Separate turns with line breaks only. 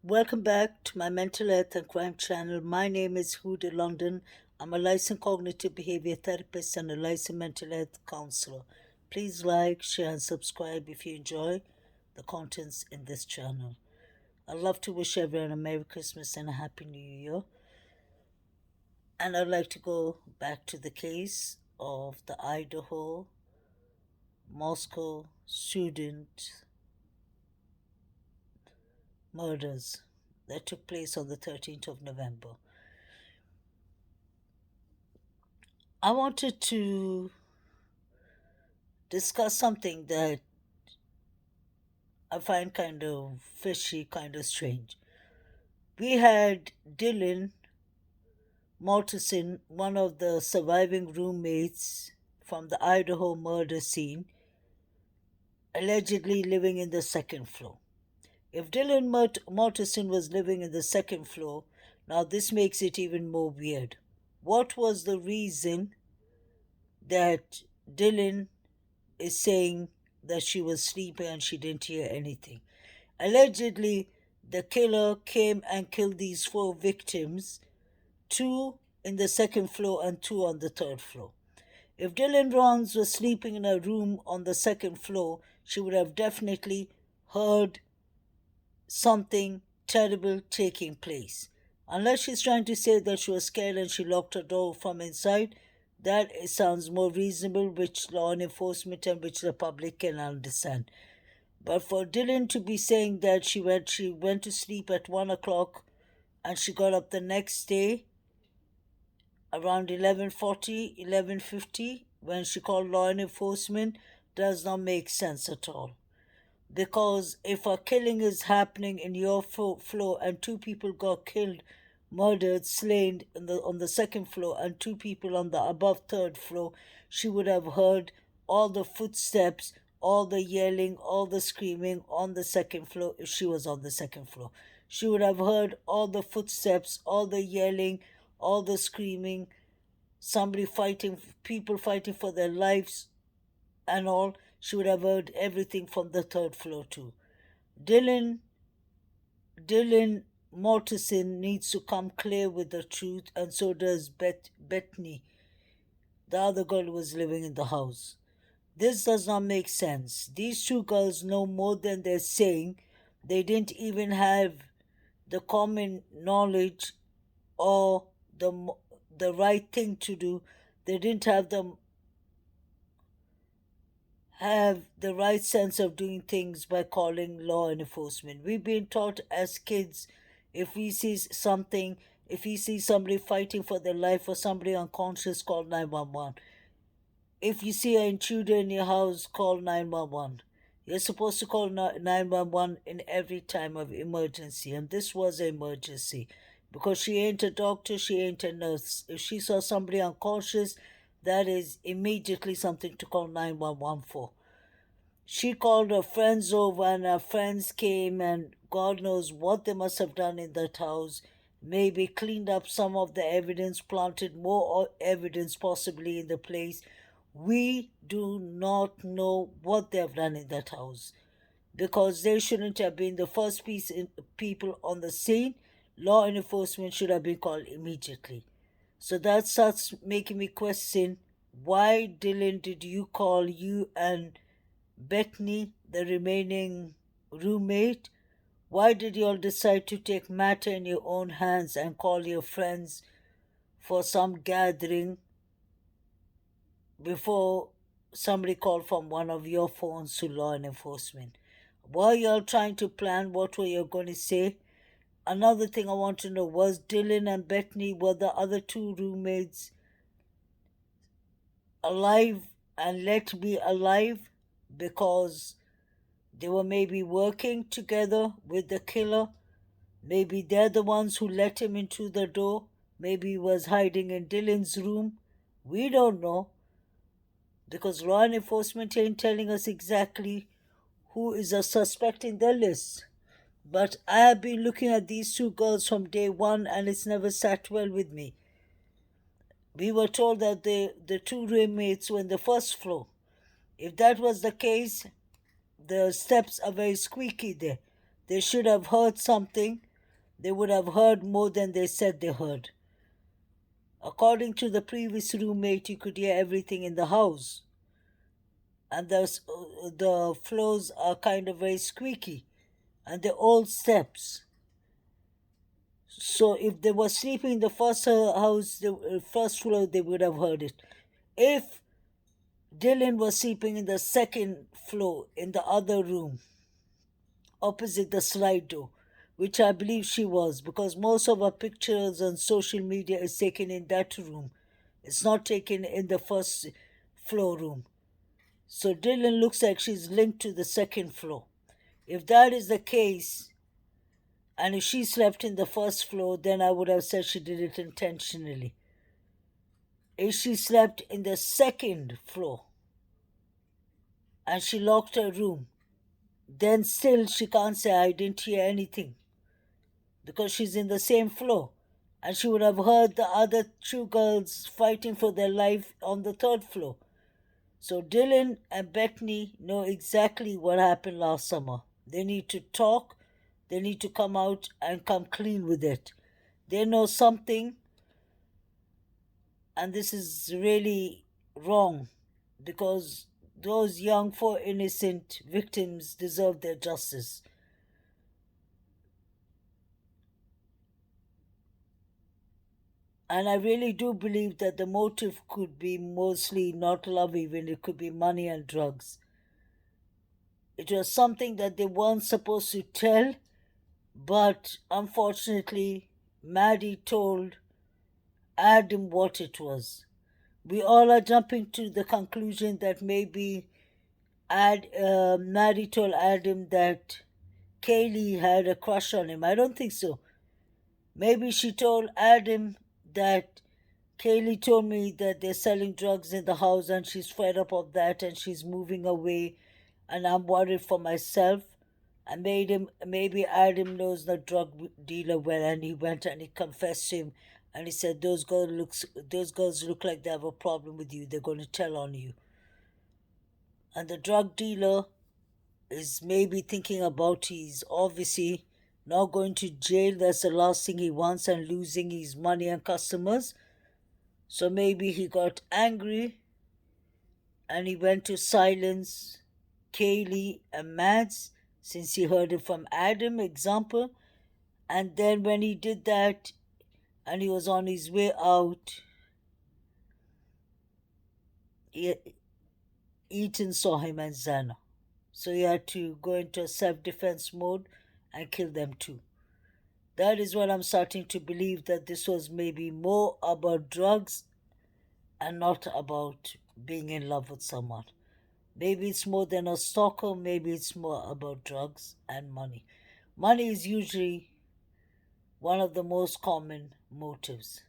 Welcome back to my mental health and crime channel. My name is Huda London. I'm a licensed cognitive behavior therapist and a licensed mental health counselor. Please like, share, and subscribe if you enjoy the contents in this channel. I'd love to wish everyone a Merry Christmas and a Happy New Year. And I'd like to go back to the case of the Idaho Moscow student murders that took place on the 13th of November. I wanted to discuss something that I find kind of fishy, kind of strange. We had Dylan Mortensen, one of the surviving roommates from the Idaho murder scene, allegedly living in the second floor. If Dylan Mortensen was living in the second floor, now this makes it even more weird. What was the reason that Dylan is saying that she was sleeping and she didn't hear anything? Allegedly, the killer came and killed these four victims, two in the second floor and two on the third floor. If Dylan Rons was sleeping in a room on the second floor, she would have definitely heard something terrible taking place. Unless she's trying to say that she was scared and she locked her door from inside, that sounds more reasonable, which law enforcement and which the public can understand. But for Dylan to be saying that she went to sleep at 1 o'clock and she got up the next day around 11:40, 11:50 when she called law enforcement does not make sense at all. Because if a killing is happening in your floor and two people got killed, murdered, slain on the second floor and two people on the above third floor, she would have heard all the footsteps, all the yelling, all the screaming on the second floor if she was on the second floor. She would have heard all the footsteps, all the yelling, all the screaming, somebody fighting, people fighting for their lives and all. She would have heard everything from the third floor too. Dylan Dylan Mortensen needs to come clear with the truth, and so does Bethany, the other girl who was living in the house. This does not make sense. These two girls know more than they're saying. They didn't even have the common knowledge or the right thing to do. They didn't have the right sense of doing things by calling law enforcement. We've been taught as kids, if we see something, if we see somebody fighting for their life or somebody unconscious, call 911. If you see an intruder in your house, call 911. You're supposed to call 911 in every time of emergency, and this was an emergency because she ain't a doctor, she ain't a nurse. If she saw somebody unconscious, that is immediately something to call 911 for. She called her friends over, and her friends came, and God knows what they must have done in that house. Maybe cleaned up some of the evidence, planted more evidence possibly in the place. We do not know what they have done in that house because they shouldn't have been the first people on the scene. Law enforcement should have been called immediately. So that starts making me question, why, Dylan, did you call you and Bethany, the remaining roommate? Why did you all decide to take matter in your own hands and call your friends for some gathering before somebody called from one of your phones to law enforcement? Were you all trying to plan what were you going to say? Another thing I want to know, was Dylan and Bethany, were the other two roommates alive and let be alive because they were maybe working together with the killer? Maybe they're the ones who let him into the door. Maybe he was hiding in Dylan's room. We don't know because law enforcement ain't telling us exactly who is a suspect in their list. But I have been looking at these two girls from day one and it's never sat well with me. We were told that the two roommates were in the first floor. If that was the case, the steps are very squeaky there. They should have heard something They would have heard more than they said they heard. According to the previous roommate, you could hear everything in the house, and the floors are kind of very squeaky, and they're old steps. So if they were sleeping in the first house, the first floor, they would have heard it. If Dylan was sleeping in the second floor in the other room, opposite the slide door, which I believe she was, because most of her pictures on social media is taken in that room. It's not taken in the first floor room. So Dylan looks like she's linked to the second floor. If that is the case, and if she slept in the first floor, then I would have said she did it intentionally. If she slept in the second floor and she locked her room, then still she can't say I didn't hear anything because she's in the same floor. And she would have heard the other two girls fighting for their life on the third floor. So Dylan and Bethany know exactly what happened last summer. They need to talk, they need to come out and come clean with it. They know something, and this is really wrong because those young, four innocent victims deserve their justice. And I really do believe that the motive could be mostly not love, even it could be money and drugs. It was something that they weren't supposed to tell, but unfortunately, Maddie told Adam what it was. We all are jumping to the conclusion that maybe Maddie told Adam that Kaylee had a crush on him. I don't think so. Maybe she told Adam that Kaylee told me that they're selling drugs in the house and she's fed up of that and she's moving away and I'm worried for myself. I made him, maybe Adam knows the drug dealer well and he went and he confessed to him and he said, those girls look like they have a problem with you. They're going to tell on you. And the drug dealer is maybe thinking about he's obviously not going to jail. That's the last thing he wants and losing his money and customers. So maybe he got angry and he went to silence Kaylee and Mads since he heard it from Adam, example. And then when he did that and he was on his way out, he, Ethan saw him and Zana. So he had to go into a self-defense mode and kill them too. That is what I'm starting to believe, that this was maybe more about drugs and not about being in love with someone. Maybe it's more than a stalker, maybe it's more about drugs and money. Money is usually one of the most common motives.